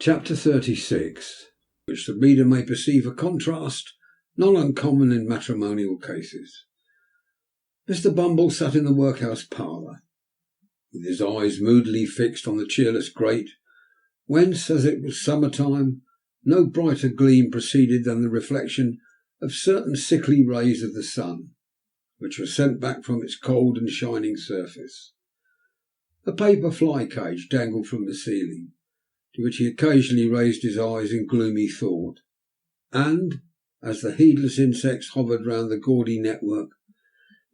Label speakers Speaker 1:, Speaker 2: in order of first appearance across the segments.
Speaker 1: Chapter 36, which the reader may perceive a contrast not uncommon in matrimonial cases. Mr. Bumble sat in the workhouse parlour, with his eyes moodily fixed on the cheerless grate, whence, as it was summer time, no brighter gleam proceeded than the reflection of certain sickly rays of the sun, which were sent back from its cold and shining surface. A paper fly cage dangled from the ceiling, to which he occasionally raised his eyes in gloomy thought, and, as the heedless insects hovered round the gaudy network,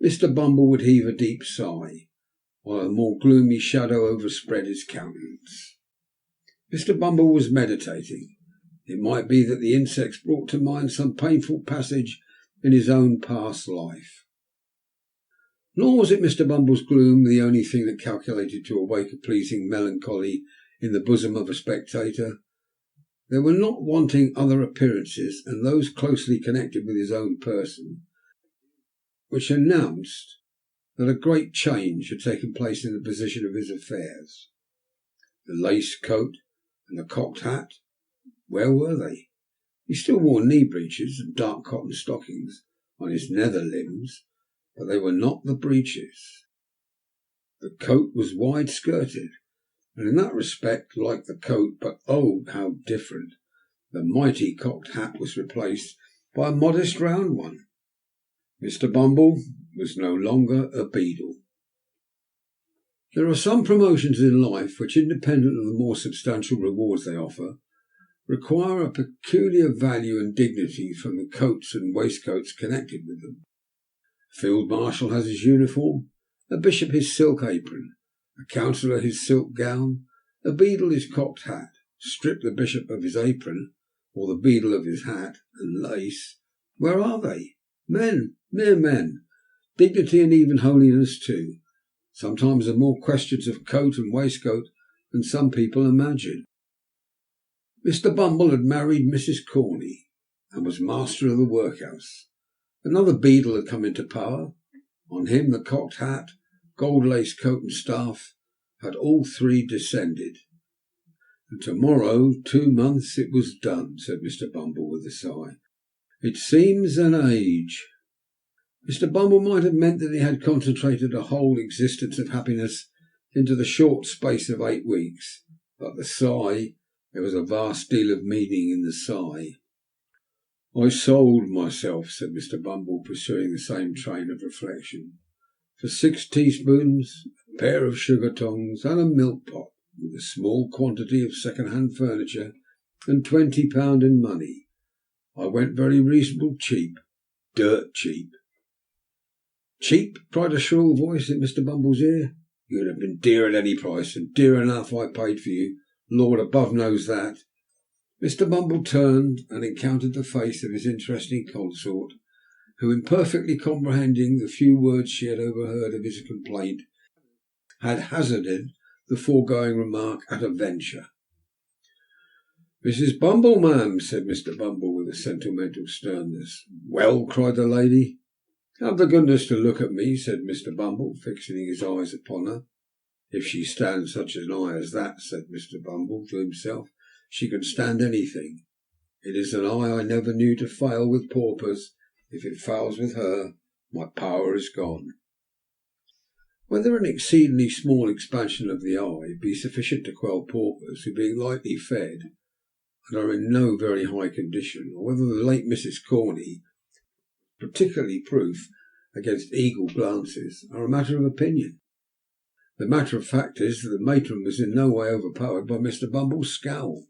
Speaker 1: Mr. Bumble would heave a deep sigh, while a more gloomy shadow overspread his countenance. Mr. Bumble was meditating. It might be that the insects brought to mind some painful passage in his own past life. Nor was it Mr. Bumble's gloom the only thing that calculated to awake a pleasing melancholy in the bosom of a spectator. There were not wanting other appearances, and those closely connected with his own person, which announced that a great change had taken place in the position of his affairs. The lace coat and the cocked hat, where were they? He still wore knee breeches and dark cotton stockings on his nether limbs, but they were not the breeches. The coat was wide skirted, and in that respect like the coat, but oh, how different! The mighty cocked hat was replaced by a modest round one. Mr. Bumble was no longer a beadle. There are some promotions in life which, independent of the more substantial rewards they offer, require a peculiar value and dignity from the coats and waistcoats connected with them. A field marshal has his uniform, a bishop his silk apron, a councillor his silk gown, a beadle his cocked hat. Strip the bishop of his apron, or the beadle of his hat and lace, where are they? Men, mere men. Dignity and even holiness too, sometimes are more questions of coat and waistcoat than some people imagine. Mr. Bumble had married Mrs. Corney, and was master of the workhouse. Another beadle had come into power. On him the cocked hat, gold lace coat and staff had all three descended. And tomorrow, 2 months, it was done, said Mr. Bumble with a sigh. It seems an age. Mr. Bumble might have meant that he had concentrated a whole existence of happiness into the short space of 8 weeks, but the sigh, there was a vast deal of meaning in the sigh. I sold myself, said Mr. Bumble, pursuing the same train of reflection, for 6 teaspoons, a pair of sugar tongs, and a milk pot, with a small quantity of second-hand furniture, and £20 in money. I went very reasonable cheap, dirt cheap. Cheap? Cried a shrill voice in Mr. Bumble's ear. You'd have been dear at any price, and dear enough I paid for you. Lord above knows that. Mr. Bumble turned and encountered the face of his interesting consort, who, imperfectly comprehending the few words she had overheard of his complaint, had hazarded the foregoing remark at a venture. Mrs. Bumble, ma'am, said Mr. Bumble with a sentimental sternness. Well, cried the lady. Have the goodness to look at me, said Mr. Bumble, fixing his eyes upon her. If she stands such an eye as that, said Mr. Bumble to himself, she can stand anything. It is an eye I never knew to fail with paupers. If it fails with her, my power is gone. Whether an exceedingly small expansion of the eye be sufficient to quell paupers who, being lightly fed and are in no very high condition, or whether the late Mrs. Corney particularly proof against eagle glances, are a matter of opinion. The matter of fact is that the matron was in no way overpowered by Mr. Bumble's scowl,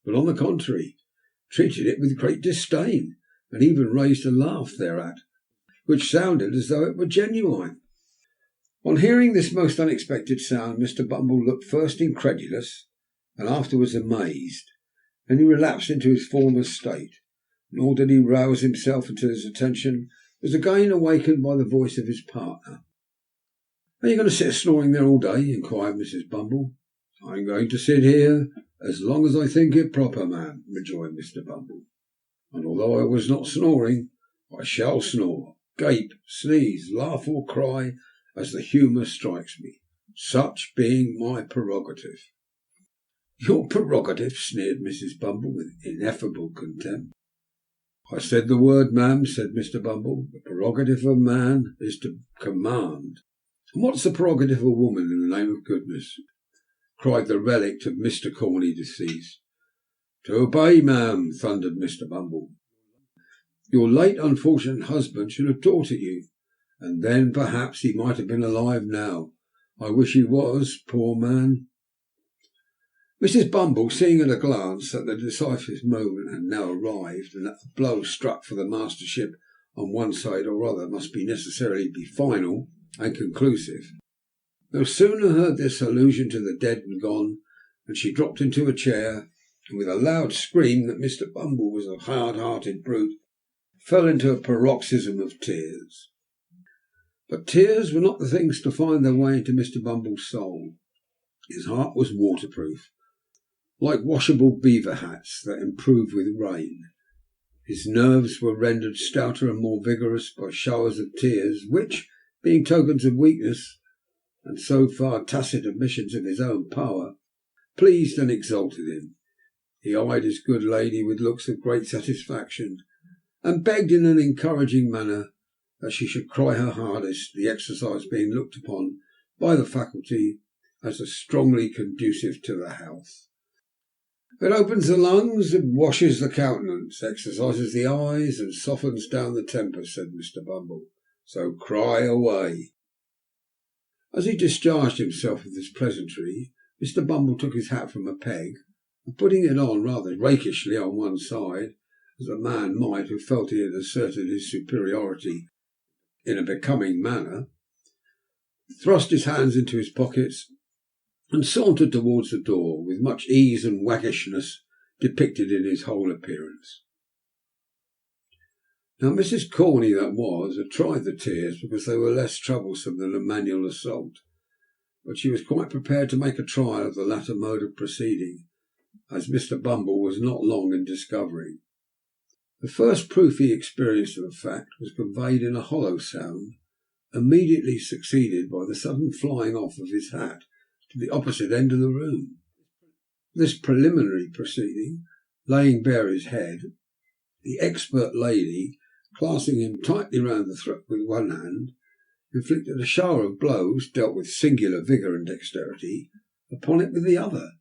Speaker 1: but on the contrary, treated it with great disdain, and even raised a laugh thereat, which sounded as though it were genuine. On hearing this most unexpected sound, Mr. Bumble looked first incredulous and afterwards amazed. Then he relapsed into his former state, nor did he rouse himself until his attention was again awakened by the voice of his partner. Are you going to sit snoring there all day? Inquired Mrs. Bumble. I am going to sit here as long as I think it proper, ma'am, rejoined Mr. Bumble. And although I was not snoring, I shall snore, gape, sneeze, laugh or cry as the humour strikes me, such being my prerogative. "Your prerogative," sneered Mrs. Bumble with ineffable contempt. "I said the word, ma'am," said Mr. Bumble. "The prerogative of man is to command." "And what's the prerogative of a woman, in the name of goodness?" cried the relict of Mr. Corney deceased. "To obey, ma'am," thundered Mr. Bumble. "Your late unfortunate husband should have taught it you, and then perhaps he might have been alive now. I wish he was, poor man." Mrs. Bumble, seeing at a glance that the decisive moment had now arrived, and that the blow struck for the mastership on one side or other must necessarily be final and conclusive, no sooner heard this allusion to the dead and gone than she dropped into a chair, and with a loud scream that Mr. Bumble was a hard-hearted brute, fell into a paroxysm of tears. But tears were not the things to find their way into Mr. Bumble's soul. His heart was waterproof, like washable beaver hats that improve with rain. His nerves were rendered stouter and more vigorous by showers of tears which, being tokens of weakness and so far tacit admissions of his own power, pleased and exalted him. He eyed his good lady with looks of great satisfaction, and begged in an encouraging manner that she should cry her hardest, the exercise being looked upon by the faculty as strongly conducive to the health. "It opens the lungs, it washes the countenance, exercises the eyes, and softens down the temper," said Mr. Bumble. "So cry away." As he discharged himself of this pleasantry, Mr. Bumble took his hat from a peg, and putting it on rather rakishly on one side, as a man might who felt he had asserted his superiority in a becoming manner, thrust his hands into his pockets, and sauntered towards the door with much ease and waggishness depicted in his whole appearance. Now Mrs. Corney that was had tried the tears because they were less troublesome than a manual assault, but she was quite prepared to make a trial of the latter mode of proceeding, as Mr. Bumble was not long in discovering. The first proof he experienced of the fact was conveyed in a hollow sound, immediately succeeded by the sudden flying off of his hat to the opposite end of the room. This preliminary proceeding, laying bare his head, the expert lady, clasping him tightly round the throat with one hand, inflicted a shower of blows, dealt with singular vigour and dexterity, upon it with the other.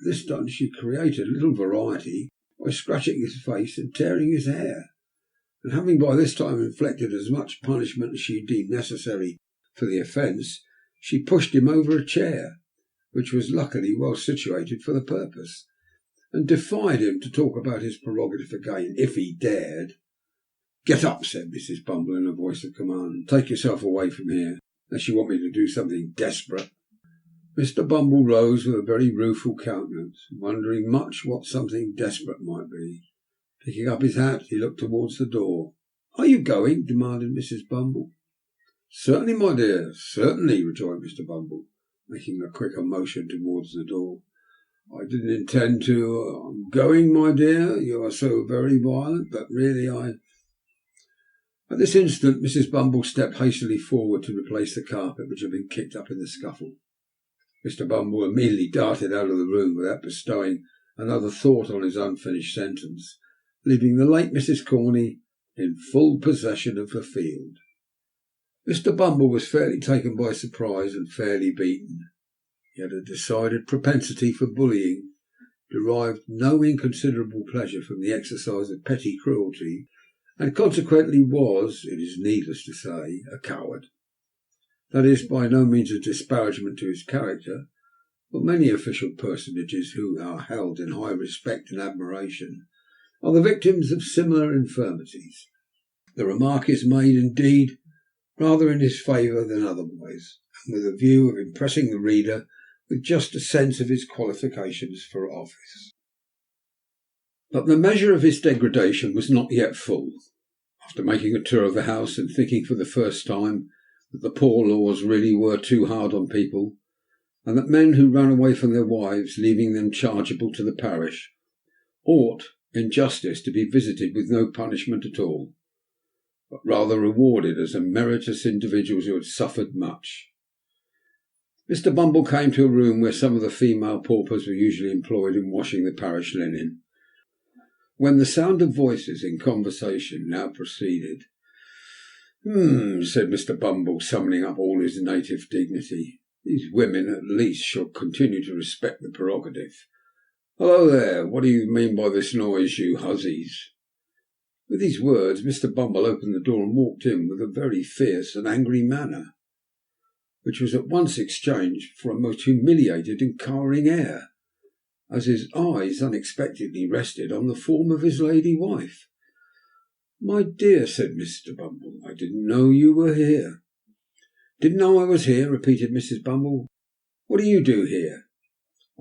Speaker 1: This done, she created a little variety by scratching his face and tearing his hair, and having by this time inflicted as much punishment as she deemed necessary for the offence, she pushed him over a chair, which was luckily well situated for the purpose, and defied him to talk about his prerogative again, if he dared. "Get up," said Mrs. Bumble in a voice of command, "and take yourself away from here, unless you want me to do something desperate." Mr. Bumble rose with a very rueful countenance, wondering much what something desperate might be. Picking up his hat, he looked towards the door. "Are you going?" demanded Mrs. Bumble. "Certainly, my dear, certainly," rejoined Mr. Bumble, making a quicker motion towards the door. "I didn't intend to. I'm going, my dear. You are so very violent, but really I—" At this instant Mrs. Bumble stepped hastily forward to replace the carpet which had been kicked up in the scuffle. Mr. Bumble immediately darted out of the room without bestowing another thought on his unfinished sentence, leaving the late Mrs. Corney in full possession of the field. Mr. Bumble was fairly taken by surprise and fairly beaten. He had a decided propensity for bullying, derived no inconsiderable pleasure from the exercise of petty cruelty, and consequently was, it is needless to say, a coward. That is by no means a disparagement to his character, but many official personages who are held in high respect and admiration are the victims of similar infirmities. The remark is made, indeed, rather in his favour than otherwise, and with a view of impressing the reader with just a sense of his qualifications for office. But the measure of his degradation was not yet full. After making a tour of the house and thinking for the first time that the poor laws really were too hard on people, and that men who ran away from their wives, leaving them chargeable to the parish, ought, in justice, to be visited with no punishment at all, but rather rewarded as emeritus individuals who had suffered much, Mr. Bumble came to a room where some of the female paupers were usually employed in washing the parish linen, when the sound of voices in conversation now proceeded. Said Mr. Bumble, summoning up all his native dignity. These women, at least, shall continue to respect the prerogative. Hello there, what do you mean by this noise, you hussies? With these words, Mr. Bumble opened the door and walked in with a very fierce and angry manner, which was at once exchanged for a most humiliated and cowering air, as his eyes unexpectedly rested on the form of his lady wife. My dear, said Mr. Bumble, I didn't know you were here. Didn't know I was here, repeated Mrs. Bumble. What do you do here?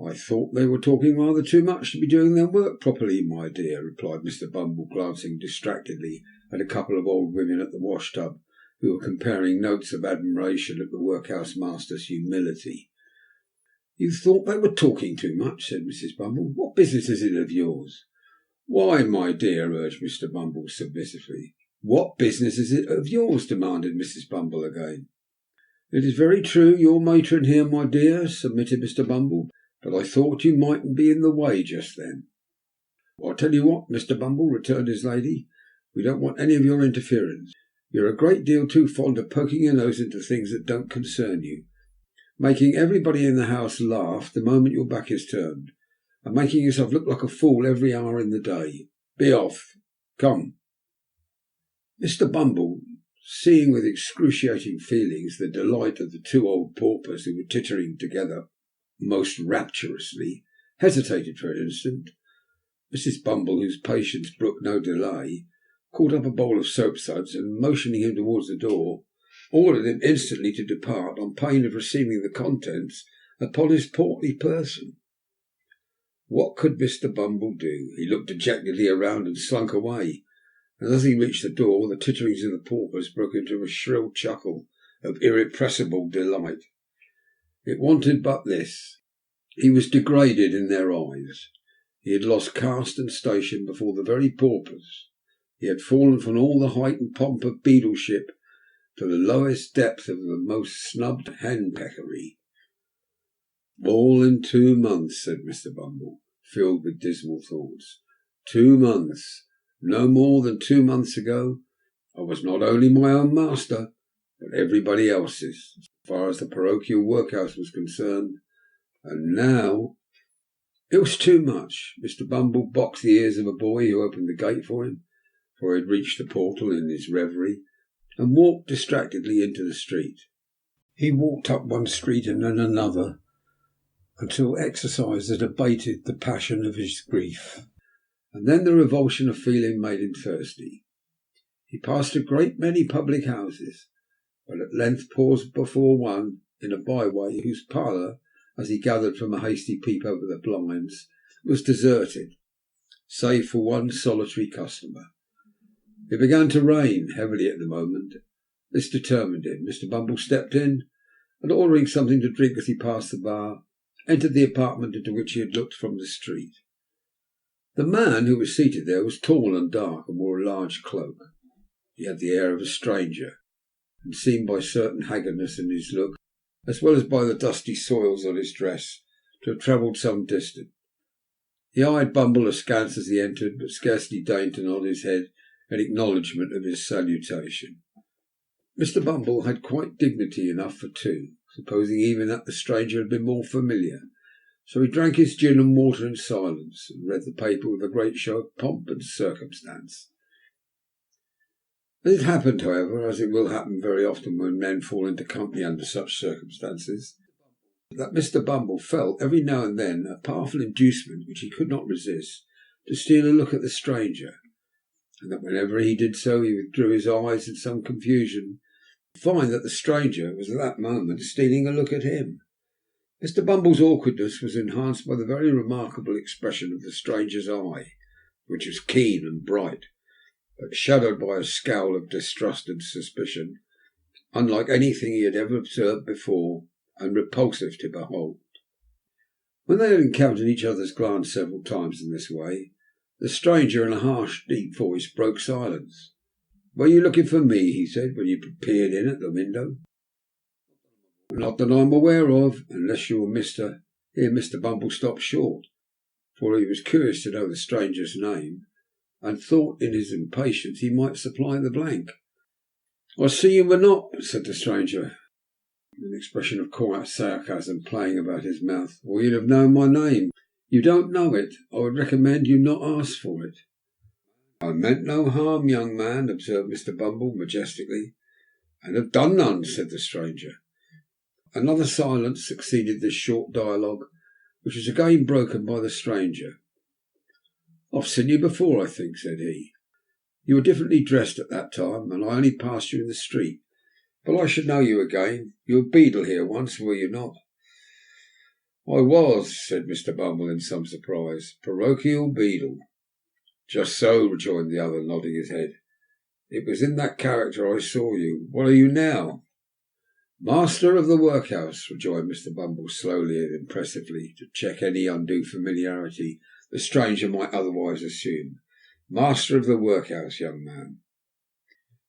Speaker 1: I thought they were talking rather too much to be doing their work properly, my dear, replied Mr. Bumble, glancing distractedly at a couple of old women at the wash-tub, who were comparing notes of admiration at the workhouse master's humility. You thought they were talking too much, said Mrs. Bumble. What business is it of yours? Why, my dear, urged Mr. Bumble submissively. What business is it of yours? Demanded Mrs. Bumble again. It is very true you're matron here, my dear, submitted Mr. Bumble, but I thought you mightn't be in the way just then. Well, I'll tell you what, Mr. Bumble, returned his lady, we don't want any of your interference. You're a great deal too fond of poking your nose into things that don't concern you, making everybody in the house laugh the moment your back is turned, and making yourself look like a fool every hour in the day. Be off. Come. Mr. Bumble, seeing with excruciating feelings the delight of the two old paupers who were tittering together most rapturously, hesitated for an instant. Mrs. Bumble, whose patience brooked no delay, caught up a bowl of soapsuds and, motioning him towards the door, ordered him instantly to depart on pain of receiving the contents upon his portly person. What could Mr. Bumble do? He looked dejectedly around and slunk away, and as he reached the door the titterings of the paupers broke into a shrill chuckle of irrepressible delight. It wanted but this. He was degraded in their eyes. He had lost caste and station before the very paupers. He had fallen from all the height and pomp of beadleship to the lowest depth of the most snubbed henpeckery. All in 2 months, said Mr. Bumble, filled with dismal thoughts. 2 months. No more than 2 months ago, I was not only my own master, but everybody else's, as far as the parochial workhouse was concerned. And now... It was too much. Mr. Bumble boxed the ears of a boy who opened the gate for him, for he had reached the portal in his reverie, and walked distractedly into the street. He walked up one street and then another, until exercise had abated the passion of his grief, and then the revulsion of feeling made him thirsty. He passed a great many public houses, but at length paused before one in a byway whose parlour, as he gathered from a hasty peep over the blinds, was deserted, save for one solitary customer. It began to rain heavily at the moment. This determined him. Mr. Bumble stepped in, and ordering something to drink as he passed the bar, entered the apartment into which he had looked from the street. The man who was seated there was tall and dark, and wore a large cloak. He had the air of a stranger, and seemed by certain haggardness in his look, as well as by the dusty soils on his dress, to have travelled some distance. He eyed Bumble askance as he entered, but scarcely deigned to nod his head in acknowledgment of his salutation. Mr. Bumble had quite dignity enough for two, supposing even that the stranger had been more familiar, so he drank his gin and water in silence, and read the paper with a great show of pomp and circumstance. As it happened, however, as it will happen very often when men fall into company under such circumstances, that Mr. Bumble felt every now and then a powerful inducement which he could not resist to steal a look at the stranger, and that whenever he did so he withdrew his eyes in some confusion to find that the stranger was at that moment stealing a look at him. Mr. Bumble's awkwardness was enhanced by the very remarkable expression of the stranger's eye, which was keen and bright, but shadowed by a scowl of distrust and suspicion, unlike anything he had ever observed before, and repulsive to behold. When they had encountered each other's glance several times in this way, the stranger, in a harsh, deep voice, broke silence. "Were you looking for me?" he said, "when you peered in at the window?" Not that I'm aware of, unless you're Mr. Here Mr. Bumble stopped short, for he was curious to know the stranger's name, and thought in his impatience he might supply the blank. I see you were not, said the stranger, an expression of quiet sarcasm playing about his mouth, or you'd have known my name. You don't know it. I would recommend you not ask for it. I meant no harm, young man, observed Mr. Bumble majestically. And have done none, said the stranger. Another silence succeeded this short dialogue, which was again broken by the stranger. I've seen you before, I think, said he. You were differently dressed at that time, and I only passed you in the street. But I should know you again. You were beadle here once, were you not? I was, said Mr. Bumble in some surprise. Parochial beadle. Just so, rejoined the other, nodding his head. It was in that character I saw you. What are you now? Master of the workhouse, rejoined Mr. Bumble slowly and impressively, to check any undue familiarity the stranger might otherwise assume. Master of the workhouse, young man.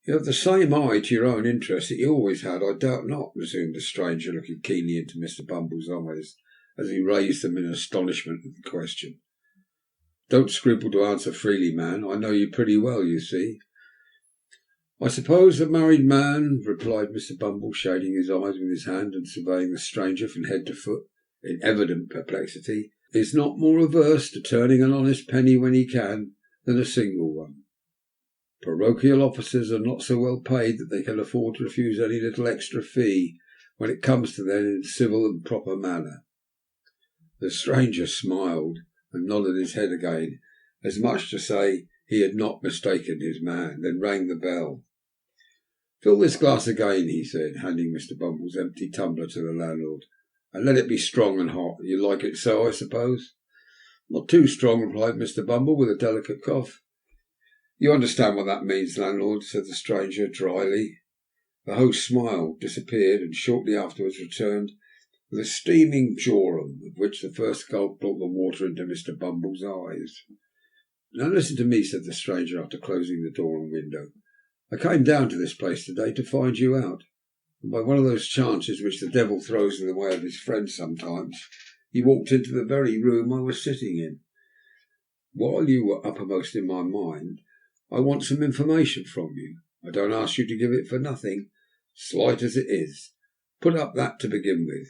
Speaker 1: You have the same eye to your own interest that you always had, I doubt not, resumed the stranger, looking keenly into Mr. Bumble's eyes as he raised them in astonishment at the question. Don't scruple to answer freely, man. I know you pretty well, you see. I suppose a married man, replied Mr. Bumble, shading his eyes with his hand and surveying the stranger from head to foot in evident perplexity, is not more averse to turning an honest penny when he can than a single one. Parochial officers are not so well paid that they can afford to refuse any little extra fee when it comes to them in civil and proper manner. The stranger smiled and nodded his head again, as much to say he had not mistaken his man, then rang the bell. Fill this glass again, he said, handing Mr. Bumble's empty tumbler to the landlord, and let it be strong and hot. You like it so, I suppose? Not too strong, replied Mr. Bumble, with a delicate cough. You understand what that means, landlord, said the stranger dryly. The host smiled, disappeared, and shortly afterwards returned with a steaming jorum, of which the first gulp brought the water into Mr. Bumble's eyes. Now listen to me, said the stranger, after closing the door and window. I came down to this place today to find you out, and by one of those chances which the devil throws in the way of his friends sometimes, you walked into the very room I was sitting in. While you were uppermost in my mind, I want some information from you. I don't ask you to give it for nothing, slight as it is. Put up that to begin with.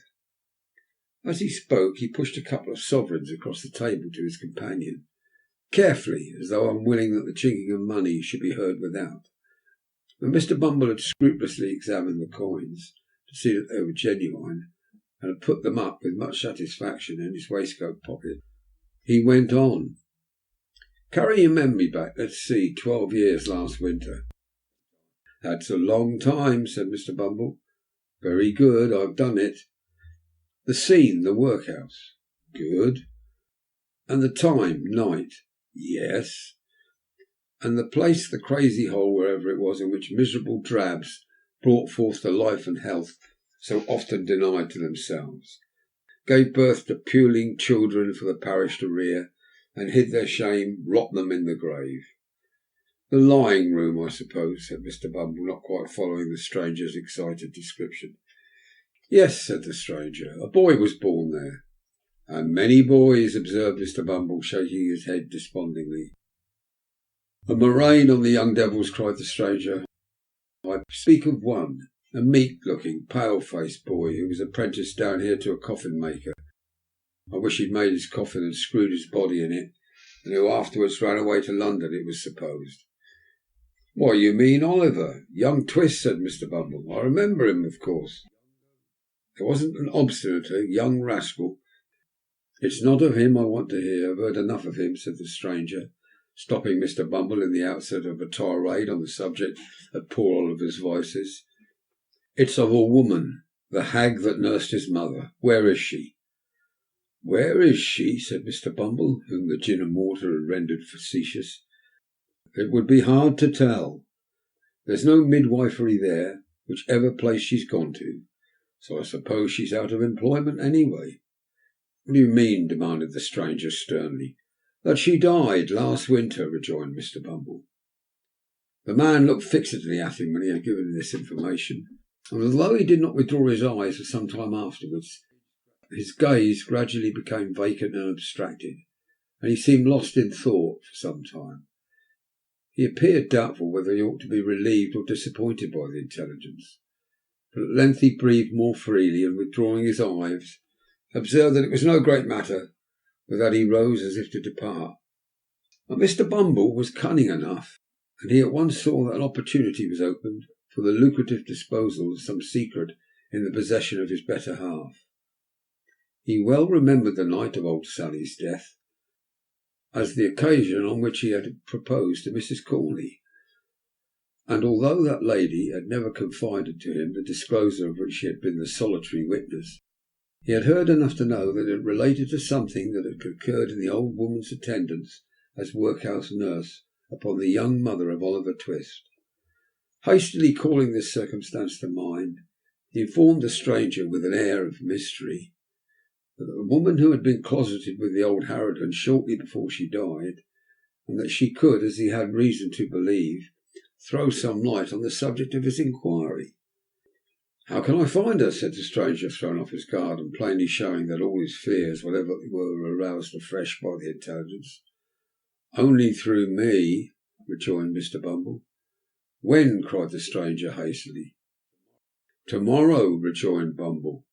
Speaker 1: As he spoke, he pushed a couple of sovereigns across the table to his companion, carefully, as though unwilling that the chinking of money should be heard without. When Mr. Bumble had scrupulously examined the coins to see that they were genuine, and had put them up with much satisfaction in his waistcoat pocket, he went on. Carry your memory back, let's see, 12 years last winter. That's a long time, said Mr. Bumble. Very good, I've done it. The scene, the workhouse. Good. And the time, night. Yes. And the place, the crazy hole, wherever it was, in which miserable drabs brought forth the life and health so often denied to themselves, gave birth to puling children for the parish to rear, and hid their shame, rot them in the grave. The lying room, I suppose, said Mr. Bumble, not quite following the stranger's excited description. Yes, said the stranger, a boy was born there. And many boys, observed Mr. Bumble, shaking his head despondingly. A murrain on the young devils, cried the stranger. I speak of one, a meek-looking, pale-faced boy who was apprenticed down here to a coffin-maker. I wish he'd made his coffin and screwed his body in it, and who afterwards ran away to London, it was supposed. Why, you mean Oliver, young Twist, said Mr. Bumble. I remember him, of course. There wasn't an obstinate young rascal. It's not of him I want to hear. I've heard enough of him, said the stranger, stopping Mr. Bumble in the outset of a tirade on the subject of poor Oliver's vices. It's of a woman, the hag that nursed his mother. Where is she? Where is she? Said Mr. Bumble, whom the gin and water had rendered facetious. It would be hard to tell. There's no midwifery there, whichever place she's gone to, so I suppose she's out of employment anyway. What do you mean? Demanded the stranger sternly. That she died last winter, rejoined Mr. Bumble. The man looked fixedly at him when he had given this information, and although he did not withdraw his eyes for some time afterwards, his gaze gradually became vacant and abstracted, and he seemed lost in thought for some time. He appeared doubtful whether he ought to be relieved or disappointed by the intelligence, but at length he breathed more freely, and withdrawing his eyes, observed that it was no great matter, with that he rose as if to depart. But Mr. Bumble was cunning enough, and he at once saw that an opportunity was opened for the lucrative disposal of some secret in the possession of his better half. He well remembered the night of old Sally's death as the occasion on which he had proposed to Mrs. Corney, and although that lady had never confided to him the disclosure of which she had been the solitary witness, he had heard enough to know that it related to something that had occurred in the old woman's attendance as workhouse nurse upon the young mother of Oliver Twist. Hastily calling this circumstance to mind, he informed the stranger with an air of mystery that the woman who had been closeted with the old harridan shortly before she died, and that she could, as he had reason to believe, throw some light on the subject of his inquiry. "How can I find her?" said the stranger, thrown off his guard, and plainly showing that all his fears, whatever they were aroused afresh by the intelligence. "Only through me," rejoined Mr. Bumble. "When?" cried the stranger hastily. "To-morrow," rejoined Bumble.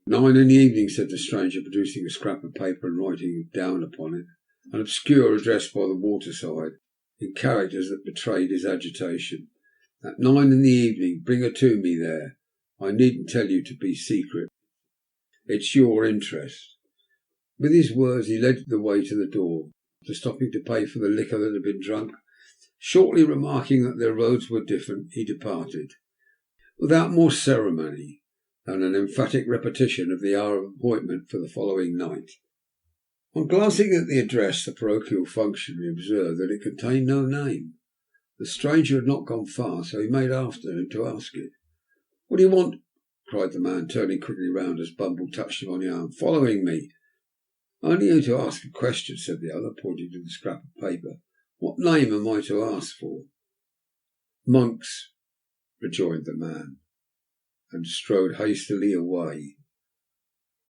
Speaker 1: "9 in the evening," said the stranger, producing a scrap of paper and writing down upon it an obscure address by the waterside in characters that betrayed his agitation. "At 9 in the evening. Bring her to me there. I needn't tell you to be secret. It's your interest." With these words he led the way to the door, after stopping to pay for the liquor that had been drunk. Shortly remarking that their roads were different, he departed, without more ceremony than an emphatic repetition of the hour of appointment for the following night. On glancing at the address, the parochial functionary observed that it contained no name. The stranger had not gone far, so he made after him to ask it. "What do you want?" cried the man, turning quickly round as Bumble touched him on the arm. "Following me." "Only to ask a question," said the other, pointing to the scrap of paper. "What name am I to ask for?" "Monks," rejoined the man, and strode hastily away.